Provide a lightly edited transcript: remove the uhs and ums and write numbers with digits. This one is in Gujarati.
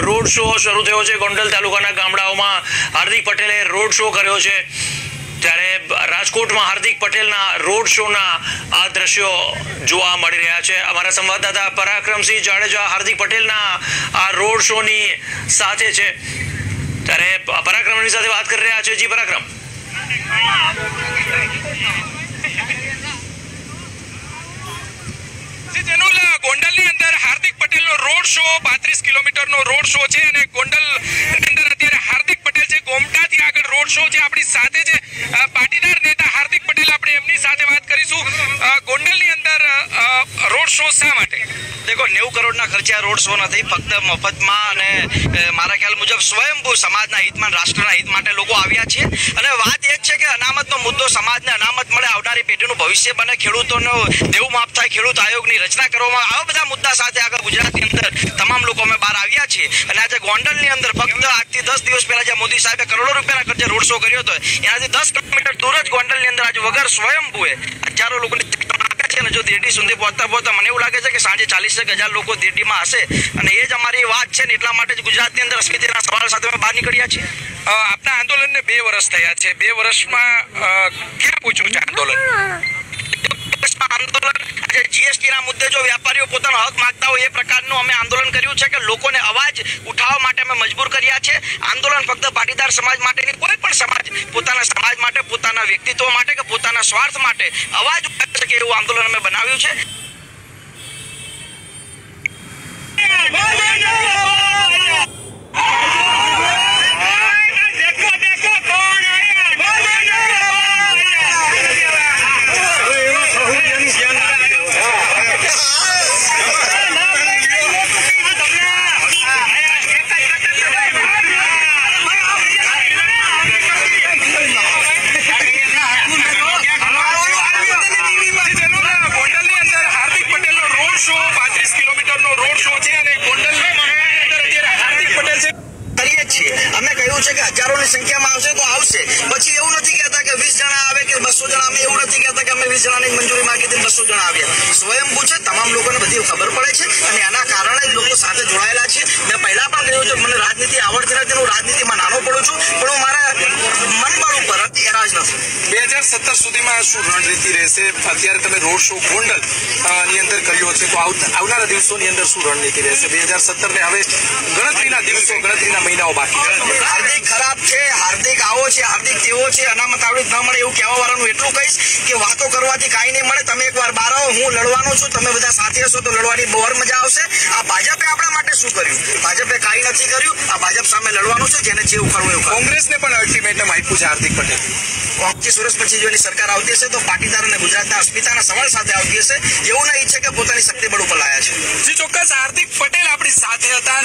રોડ શો શરૂ થયો છે। ગોંડલ તાલુકાના ગામડાઓમાં હાર્દિક પટેલે રોડ શો કર્યો છે, ત્યારે રાજકોટમાં હાર્દિક પટેલના રોડ શોના આ દ્રશ્યો જોવા મળી રહ્યા છે। અમારા સંવાદદાતા પરાક્રમસિંહ જાડેજા હાર્દિક પટેલના આ રોડ શોની સાથે છે, ત્યારે પરાક્રમની સાથે વાત કરી રહ્યા છે। જી પરાક્રમ, ગોંડલની અંદર હાર્દિક પટેલનો રોડ શો 32 કિલોમીટરનો રોડ શો છે અને ગોંડલની અંદર અત્યારે હાર્દિક પટેલ છે, ગોમટાથી આગળ રોડ શો છે। આપણી સાથે છે પાટીદાર નેતા હાર્દિક પટેલ, આપણે એમની સાથે વાત કરીશું। ગોંડલની અંદર રોડ શો શા માટે? देखो 90 करोड़ના ખર્ચે આ રોડ શો નથી, ફક્ત મફતમાં અને મારા ખ્યાલ મુજબ સ્વયંભૂ સમાજના હિતમાં, રાષ્ટ્રના હિત માટે લોકો આવ્યા છે। અને વાત એ જ છે કે અનામતનો મુદ્દો, સમાજને અનામત મળે, આવનારી પેઢીનું ભવિષ્ય બને, ખેડૂતોનો દેવું માફ થાય, ખેડૂત આયોગની રચના કરવામાં, આવા બધા મુદ્દા સાથે આગળ ગુજરાતની અંદર તમામ લોકો અમે બહાર આવ્યા છીએ। અને આજે ગોંડલની અંદર ફક્ત આજથી 10 દિવસ પહેલા જે મોદી સાહેબે કરોડો રૂપિયાના ખર્ચે રોડ શો કર્યો હતો, એનાથી 10 કિલોમીટર દૂર જ ગોંડલની અંદર આજે વગર સ્વયંભૂએ હજારો લોકોની અને જો દેરડી સુધી પહોંચતા મને એવું લાગે છે કે સાંજે 40,000 લોકો દેરડીમાં હશે। અને એ જ અમારી વાત છે ને એટલા માટે જ ગુજરાતની અંદર અસ્મિતાના સવાલ સાથે અમે બહાર નીકળ્યા છીએ। આપના આંદોલનને 2 વર્ષ થયા છે, 2 વર્ષમાં ક્યાં પૂછ્યું છે આંદોલન? આજે જીએસટીના મુદ્દે જો વેપારીઓ પોતાનો હક માંગતા હોય એ પ્રકારનું અમે આંદોલન કર્યું છે કે લોકોને અવાજ ઉઠાવવા માટે અમે મજબૂર કર્યા છે। આંદોલન ફક્ત પાટીદાર સમાજ માટે નહીં, કોઈ પણ સમાજ પોતાના સમાજ માટે, પોતાના વ્યક્તિત્વ માટે કે પોતાના સ્વાર્થ માટે અવાજ ઉઠાવી શકે એવું આંદોલન અમે બનાવ્યું છે। અમે કહ્યું છે કે હજારોની સંખ્યામાં આવશે તો આવશે, પછી એવું નથી કહેતા કે 20 જણા આવે કે 200 જણા, અમે એવું નથી કહેતા કે અમે 20 જણાની મંજૂરી માંગી હતી 200 જણા આવ્યા। સ્વયંભૂ છે, તમામ લોકોને બધી ખબર પડે છે અને એના કારણે જ લોકો સાથે જોડાયેલા છે। મેં પહેલા પણ કહ્યું છે મને રાજનીતિ આવડતી નથી, હું રાજનીતિમાં નાનો પડું છું, પણ હું મારા મનબળ ઉપર એરાજ નથી। 2017 સુધીમાં શું રણનીતિ રહેશે? અત્યારે તમે રોડ શો ગોંડલ ની અંદર કર્યો છે, તો આવનારા દિવસોની અંદર શું રણનીતિ રહેશે? 2017 ને હવે ગણતરીના દિવસો, ગણતરીના મહિનાઓ બાકી। હાર્દિક ખરાબ છે, હાર્દિક આવો છે, હાર્દિક તેવો છે, અનામત આવડી ન મળે એવું કહેવા વાળાનું એટલું કહીશ કે વાતો કરવાથી કાંઈ નહીં મળે। તમે એકવાર બહાર આવો, હું લડવાનો છું, તમે બધા સાથે હશો તો લડવાની બહુ મજા આવશે। આ ભાજપે આપણા માટે શું કર્યું? ભાજપે કાંઈ નથી કર્યું। આ ભાજપ સામે લડવાનું છે, જેને જે ઉખાડવું એવું। કોંગ્રેસને પણ અલ્ટિમેટમ આપ્યું છે હાર્દિક પટેલ। 25 વર્ષ પછી જો એની સરકાર આવતી હશે તો પાટીદાર અને ગુજરાતના અસ્મિતાના સવાલ સાથે આવતી હશે, એવું નહીં છે કે પોતાની શક્તિ બળ ઉપર લાયા છે। જી ચોક્કસ, હાર્દિક પટેલ આપણી સાથે હતા।